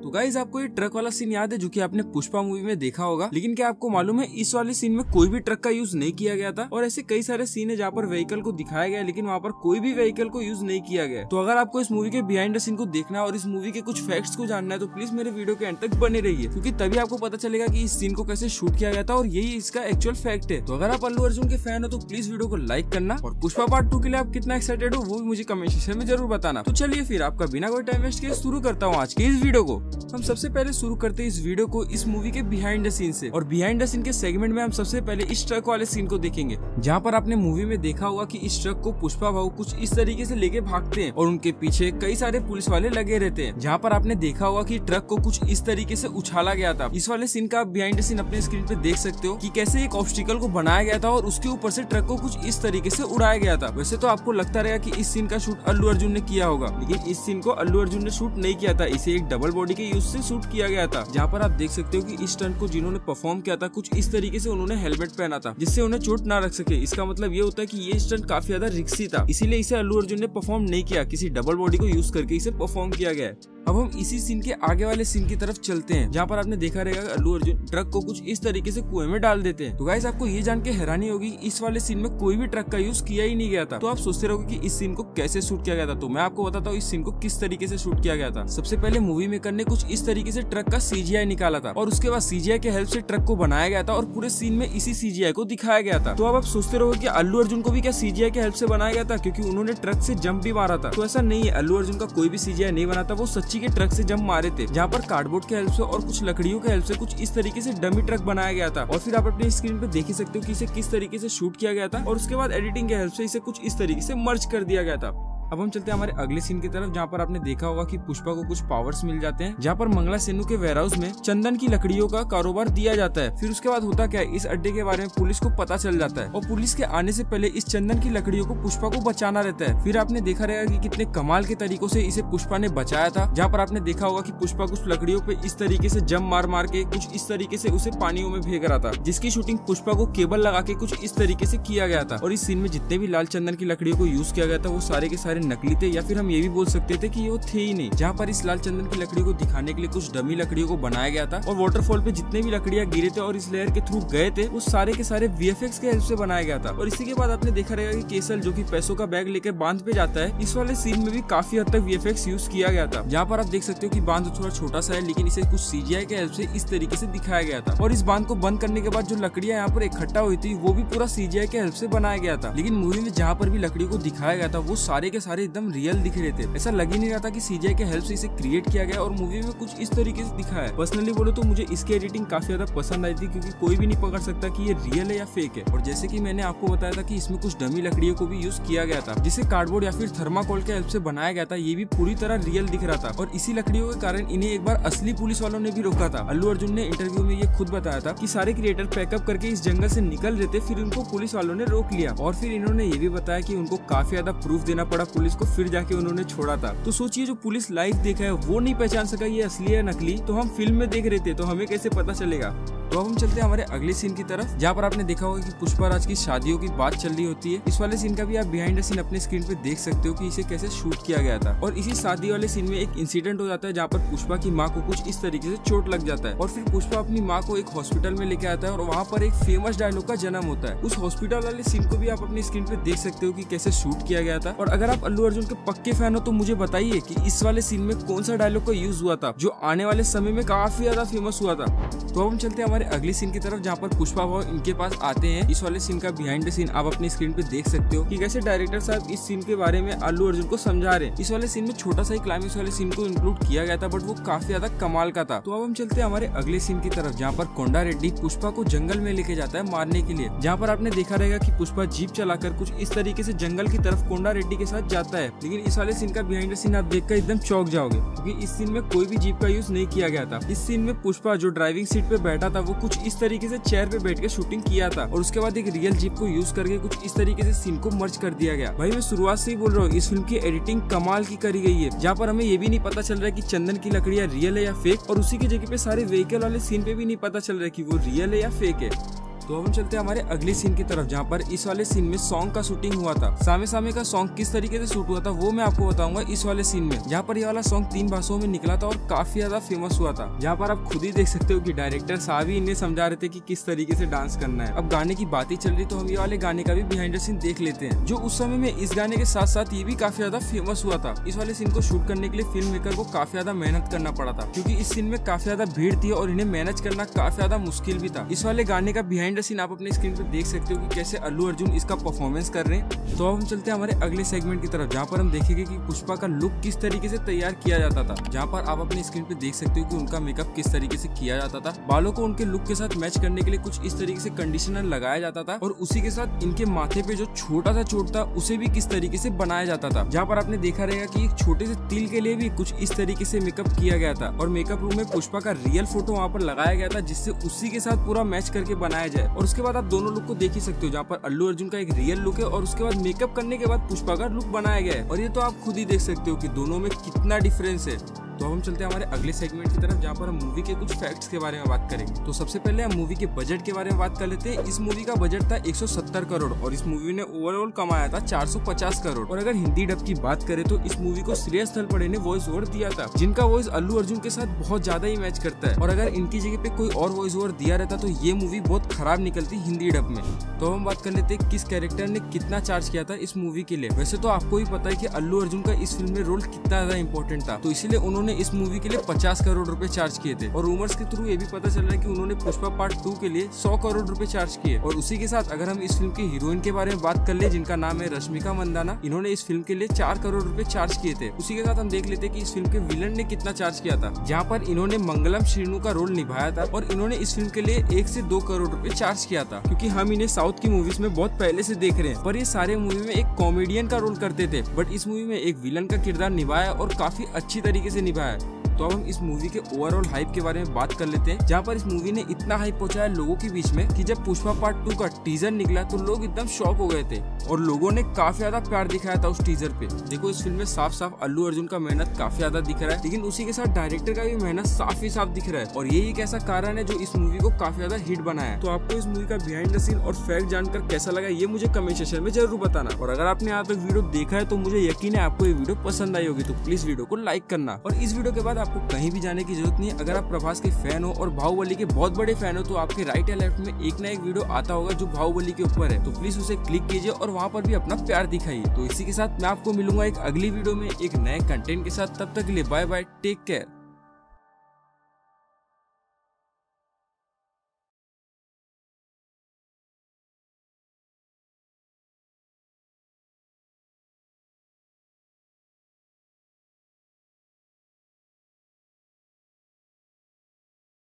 तो गाइस आपको ये ट्रक वाला सीन याद है जो कि आपने पुष्पा मूवी में देखा होगा, लेकिन क्या आपको मालूम है इस वाले सीन में कोई भी ट्रक का यूज नहीं किया गया था। और ऐसे कई सारे सीन है जहाँ पर व्हीकल को दिखाया गया लेकिन वहाँ पर कोई भी व्हीकल को यूज नहीं किया गया। तो अगर आपको इस मूवी के बिहाइंड द सीन को देखना है और इस मूवी के कुछ फैक्ट्स को जानना है तो प्लीज मेरे वीडियो के एंड तक बने रहिए, क्योंकि तभी आपको पता चलेगा कि इस सीन को कैसे शूट किया गया था और यही इसका एक्चुअल फैक्ट है। तो अगर आप अल्लू अर्जुन के फैन हो तो प्लीज वीडियो को लाइक करना और पुष्पा पार्ट 2 के लिए आप कितना एक्साइटेड हो वो भी मुझे कमेंट सेक्शन में जरूर बताना। तो चलिए फिर आपका बिना कोई टाइम वेस्ट किए शुरू करता हूँ आज के इस वीडियो को। हम सबसे पहले शुरू करते हैं इस वीडियो को इस मूवी के बिहाइंड द सीन से, और बिहाइंड द सीन के सेगमेंट में हम सबसे पहले इस ट्रक वाले सीन को देखेंगे, जहाँ पर आपने मूवी में देखा होगा कि इस ट्रक को पुष्पा भाऊ कुछ इस तरीके से लेके भागते हैं और उनके पीछे कई सारे पुलिस वाले लगे रहते हैं। जहाँ पर आपने देखा होगा कि ट्रक को कुछ इस तरीके से उछाला गया था। इस वाले सीन का आप बिहाइंड द सीन अपने स्क्रीन पे देख सकते हो कि कैसे एक ऑब्स्टिकल को बनाया गया था और उसके ऊपर से ट्रक को कुछ इस तरीके से उड़ाया गया था। वैसे तो आपको लगता रहेगा कि इस सीन का शूट अल्लू अर्जुन ने किया होगा, लेकिन इस सीन को अल्लू अर्जुन ने शूट नहीं किया था, इसे एक डबल बॉडी के यूज से शूट किया गया था। जहाँ पर आप देख सकते हो कि इस स्टंट को जिन्होंने परफॉर्म किया था कुछ इस तरीके से उन्होंने हेलमेट पहना था जिससे उन्हें चोट ना रख सके। इसका मतलब ये होता है कि ये स्टंट काफी ज्यादा रिस्की था, इसीलिए इसे अल्लू अर्जुन ने परफॉर्म नहीं किया, किसी डबल बॉडी को यूज करके इसे परफॉर्म किया गया है। अब हम इसी सीन के आगे वाले सीन की तरफ चलते हैं, जहाँ पर आपने देखा रहेगा अल्लू अर्जुन ट्रक को कुछ इस तरीके से कुएं में डाल देते हैं। तो गाइस आपको ये जान के हैरानी होगी इस वाले सीन में कोई भी ट्रक का यूज किया ही नहीं गया था। तो आप सोचते रहोगे कि इस सीन को कैसे शूट किया गया था, तो मैं आपको बताता हूँ इस सीन को किस तरीके से शूट किया गया था। सबसे पहले मूवी मेकर ने कुछ इस तरीके से ट्रक का CGI निकाला था और उसके बाद CGI के हेल्प से ट्रक को बनाया गया था और पूरे सीन में इसी CGI को दिखाया गया था। तो अब आप सोचते रहोगे कि अल्लू अर्जुन को भी क्या CGI के हेल्प से बनाया गया था क्योंकि उन्होंने ट्रक से जंप भी मारा था। तो ऐसा नहीं है, अल्लू अर्जुन का कोई भी CGI नहीं बना था, वो सच्ची के ट्रक से जंप मारे थे, जहाँ पर कार्डबोर्ड के हेल्प से और कुछ लकड़ियों के हेल्प से कुछ इस तरीके से डमी ट्रक बनाया गया था। और फिर आप अपनी स्क्रीन पे देख ही सकते हो कि इसे किस तरीके से शूट किया गया था और उसके बाद एडिटिंग के हेल्प से इसे कुछ इस तरीके से मर्ज कर दिया गया था। अब हम चलते हैं हमारे अगले सीन की तरफ, जहाँ पर आपने देखा होगा कि पुष्पा को कुछ पावर्स मिल जाते हैं, जहाँ पर मंगला सेनु के वेयरहाउस में चंदन की लकड़ियों का कारोबार दिया जाता है। फिर उसके बाद होता क्या है, इस अड्डे के बारे में पुलिस को पता चल जाता है और पुलिस के आने से पहले इस चंदन की लकड़ियों को पुष्पा को बचाना रहता है। फिर आपने देखा रहेगा कि कितने कमाल के तरीकों से इसे पुष्पा ने बचाया था, जहाँ पर आपने देखा होगा कि पुष्पा कुछ लकड़ियों पे इस तरीके से जम मार मार के कुछ इस तरीके से उसे पानियों में भेज रहा था, जिसकी शूटिंग पुष्पा को केबल लगा के कुछ इस तरीके से किया गया था। और इस सीन में जितने भी लाल चंदन की लकड़ियों को यूज किया गया था वो सारे के सारे नकली थे, या फिर हम ये भी बोल सकते थे कि वो थे ही नहीं। जहाँ पर इस लाल चंदन की लकड़ी को दिखाने के लिए कुछ डमी लकड़ियों को बनाया गया था और वाटरफॉल पे जितने भी लकड़ियां गिरे थे और इस लेयर के थ्रू गए थे वो सारे के सारे VFX के हेल्प से बनाया गया था। और इसी के बाद आपने देखा रहेगा कि केसल जो कि पैसों का बैग लेकर बांध पे जाता है, इस वाले सीन में भी काफी हद तक VFX यूज किया गया था। जहाँ पर आप देख सकते हो कि बांध थोड़ा छोटा सा है लेकिन इसे कुछ CGI के हेल्प से इस तरीके से दिखाया गया था। और इस बांध को बंद करने के बाद जो लकड़ियां यहाँ पर इकट्ठा हुई थी वो भी पूरा CGI के हेल्प से बनाया गया था। लेकिन मूवी में जहाँ पर भी लकड़ी को दिखाया गया था वो सारे के सारे एकदम रियल दिख रहे थे, ऐसा लग ही नहीं रहा था कि CGI के हेल्प से इसे क्रिएट किया गया और मूवी में कुछ इस तरीके से दिखाया है। पर्सनली बोलो तो मुझे इसकी एडिटिंग काफी ज्यादा पसंद आई थी, क्योंकि कोई भी नहीं पकड़ सकता कि ये रियल है या फेक है। और जैसे कि मैंने आपको बताया था कि इसमें कुछ डमी लकड़ियों को भी यूज किया गया था, जिसे कार्डबोर्ड या फिर थर्माकोल के हेल्प से बनाया गया था, ये भी पूरी तरह रियल दिख रहा था। और इसी लकड़ियों के कारण इन्हें एक बार असली पुलिस वालों ने भी रोका था। अल्लू अर्जुन ने इंटरव्यू में ये खुद बताया था कि सारे क्रिएटर पैकअप करके इस जंगल से निकल रहे थे, फिर उनको पुलिस वालों ने रोक लिया। और फिर इन्होंने ये भी बताया कि उनको काफी ज्यादा प्रूफ देना पड़ा पुलिस को, फिर जाके उन्होंने छोड़ा था। तो सोचिए जो पुलिस लाइव देखा है वो नहीं पहचान सका ये असली है नकली, तो हम फिल्म में देख रहे थे तो हमें कैसे पता चलेगा। तो अब हम चलते हैं हमारे अगले सीन की तरफ, जहाँ पर आपने देखा होगा कि पुष्पा राज की शादियों की बात चल रही होती है। इस वाले सीन का भी आप बिहाइंड द सीन अपने स्क्रीन पे देख सकते हो कि इसे कैसे शूट किया गया था। और इसी शादी वाले सीन में एक इंसिडेंट हो जाता है, जहाँ पर पुष्पा की माँ को कुछ इस तरीके से चोट लग जाता है और फिर पुष्पा अपनी माँ को एक हॉस्पिटल में लेके आता है और वहाँ पर एक फेमस डायलॉग का जन्म होता है। उस हॉस्पिटल वाले सीन को भी आप अपनी स्क्रीन पे देख सकते हो कि कैसे शूट किया गया था। और अगर आप अल्लू अर्जुन के पक्के फैन हो तो मुझे बताइए कि इस वाले सीन में कौन सा डायलॉग का यूज हुआ था जो आने वाले समय में काफी ज्यादा फेमस हुआ था। तो अब हम चलते हैं हमारे अगले सीन की तरफ, जहाँ पर पुष्पा भाव इनके पास आते हैं। इस वाले सीन का बिहाइंड द सीन आप अपनी स्क्रीन पे देख सकते हो कि कैसे डायरेक्टर साहब इस सीन के बारे में अल्लू अर्जुन को समझा रहे हैं। इस वाले सीन में छोटा सा ही क्लाइमेक्स वाले सीन को इंक्लूड किया गया था, बट वो काफी ज्यादा कमाल का था। तो अब हम चलते हैं हमारे अगले सीन की तरफ, जहाँ पर कोंडा रेड्डी पुष्पा को जंगल में लेके जाता है मारने के लिए। जहाँ पर आपने देखा रहेगा कि पुष्पा जीप चलाकर कुछ इस तरीके से जंगल की तरफ कोंडा रेड्डी के साथ जाता है। लेकिन इस वाले सीन का बिहाइंड द सीन आप देखकर एकदम चौंक जाओगे, क्योंकि इस सीन में कोई भी जीप का यूज नहीं किया गया था। इस सीन में पुष्पा जो ड्राइविंग सीट पे बैठा था वो कुछ इस तरीके से चेयर पे बैठ के शूटिंग किया था और उसके बाद एक रियल जीप को यूज करके कुछ इस तरीके से सीन को मर्ज कर दिया गया। भाई मैं शुरुआत से ही बोल रहा हूँ इस फिल्म की एडिटिंग कमाल की करी गई है, जहाँ पर हमें ये भी नहीं पता चल रहा है कि चंदन की लकड़ियाँ रियल है या फेक, और उसी की जगह पे सारे व्हीकल वाले सीन पे भी नहीं पता चल रहा है कि वो रियल है या फेक है। तो अब हम चलते हैं हमारे अगले सीन की तरफ, जहाँ पर इस वाले सीन में सॉन्ग का शूटिंग हुआ था। सामे सामे का सॉन्ग किस तरीके से शूट हुआ था वो मैं आपको बताऊंगा इस वाले सीन में, जहाँ पर ये वाला सॉन्ग 3 भाषाओं में निकला था और काफी ज्यादा फेमस हुआ था। जहाँ पर आप खुद ही देख सकते हो कि डायरेक्टर साहब ही इन्हें समझा रहे थे कि किस तरीके से डांस करना है। अब गाने की बात ही चल रही तो हम ये वाले गाने का भी बिहाइंड द सीन देख लेते हैं, जो उस समय में इस गाने के साथ साथ ये भी काफी ज्यादा फेमस हुआ था। इस वाले सीन को शूट करने के लिए फिल्म मेकर को काफी ज्यादा मेहनत करना पड़ा था, क्योंकि इस सीन में काफी ज्यादा भीड़ थी और इन्हें मैनेज करना काफी ज्यादा मुश्किल भी था। इस वाले गाने का बिहाइंड द सीन आप अपने स्क्रीन पे देख सकते हो कि कैसे अल्लू अर्जुन इसका परफॉर्मेंस कर रहे हैं। तो अब हम चलते हैं हमारे अगले सेगमेंट की तरफ, जहाँ पर हम देखेंगे कि पुष्पा का लुक किस तरीके से तैयार किया जाता था। जहाँ पर आप अपने स्क्रीन पे देख सकते हो कि उनका मेकअप किस तरीके से किया जाता था। बालों को उनके लुक के साथ मैच करने के लिए कुछ इस तरीके से कंडीशनर लगाया जाता था, और उसी के साथ इनके माथे पे जो छोटा सा चोट था उसे भी किस तरीके से बनाया जाता था। जहाँ पर आपने देखा रहेगा कि एक छोटे से तिल के लिए भी कुछ इस तरीके से मेकअप किया गया था, और मेकअप रूम में पुष्पा का रियल फोटो वहाँ पर लगाया गया था, जिससे उसी के साथ पूरा मैच करके बनाया जाए। और उसके बाद आप दोनों लुक को देख ही सकते हो, जहाँ पर अल्लू अर्जुन का एक रियल लुक है और उसके बाद मेकअप करने के बाद पुष्पा का लुक बनाया गया है। और ये तो आप खुद ही देख सकते हो कि दोनों में कितना डिफरेंस है। तो हम चलते हैं हमारे अगले सेगमेंट की तरफ, जहाँ पर हम मूवी के कुछ फैक्ट्स के बारे में बात करेंगे। तो सबसे पहले हम मूवी के बजट के बारे में बात कर लेते हैं। इस मूवी का बजट था 170 करोड़ और इस मूवी ने ओवरऑल कमाया था 450 करोड़। और अगर हिंदी डब की बात करें तो इस मूवी को श्रेयस तलपड़े ने वॉइस ओवर दिया था, जिनका वॉइस अल्लू अर्जुन के साथ बहुत ज्यादा ही मैच करता है। और अगर इनकी जगह पे कोई और वॉइस ओवर दिया रहता तो ये मूवी बहुत खराब निकलती हिंदी डब में। तो हम बात कर लेते हैं किस कैरेक्टर ने कितना चार्ज किया था इस मूवी के लिए। वैसे तो आपको ही पता है कि अल्लू अर्जुन का इस फिल्म में रोल कितना ज्यादा इंपॉर्टेंट था, तो इसीलिए उन्होंने इस मूवी के लिए 50 करोड़ रुपए चार्ज किए थे। और रूमर्स के थ्रू ये भी पता चल रहा है कि उन्होंने पुष्पा पार्ट 2 के लिए 100 करोड़ रुपए चार्ज किए। और उसी के साथ अगर हम इस फिल्म की हीरोइन के बारे में बात कर ले, जिनका नाम है रश्मिका मंदाना, इन्होंने इस फिल्म के लिए 4 करोड़ रुपए चार्ज किए थे। उसी के साथ हम देख लेते हैं कि इस फिल्म के विलन ने कितना चार्ज किया था, जहाँ पर इन्होंने मंगलम श्रीनु का रोल निभाया था और इन्होंने इस फिल्म के लिए 1 से 2 करोड़ रुपए चार्ज किया था। क्योंकि हम इन्हें साउथ की मूवीज में बहुत पहले से देख रहे हैं, पर ये सारे मूवी में एक कॉमेडियन का रोल करते थे, बट इस मूवी में एक विलन का किरदार निभाया और काफी अच्छी तरीके से निभाया। तो अब हम इस मूवी के ओवरऑल हाइप के बारे में बात कर लेते हैं, जहाँ पर इस मूवी ने इतना हाइप पहुंचाया लोगों के बीच में कि जब पुष्पा पार्ट 2 का टीजर निकला तो लोग एकदम शॉक हो गए थे और लोगों ने काफी ज्यादा प्यार दिखाया था उस टीजर पे। देखो इस फिल्म में साफ साफ अल्लू अर्जुन का मेहनत काफी ज्यादा दिख रहा है, लेकिन उसी के साथ डायरेक्टर का भी मेहनत साफ ही साफ दिख रहा है। और यही एक ऐसा कारण है जो इस मूवी को काफी ज्यादा हिट बनाया। तो आपको इस मूवी का बिहाइंड द सीन और फैक्ट जानकर कैसा लगा ये मुझे कमेंट सेक्शन में जरूर बताना। और अगर आपने यहाँ तक वीडियो देखा है तो मुझे यकीन है आपको ये वीडियो पसंद आई होगी, तो प्लीज वीडियो को लाइक करना। और इस वीडियो के बाद आपको कहीं भी जाने की जरूरत नहीं है। अगर आप प्रभास के फैन हो और बाहुबली के बहुत बड़े फैन हो तो आपके राइट या लेफ्ट में एक ना एक वीडियो आता होगा जो बाहुबली के ऊपर है, तो प्लीज उसे क्लिक कीजिए और वहाँ पर भी अपना प्यार दिखाइए। तो इसी के साथ मैं आपको मिलूंगा एक अगली वीडियो में एक नए कंटेंट के साथ। तब तक के लिए बाय बाय, टेक केयर।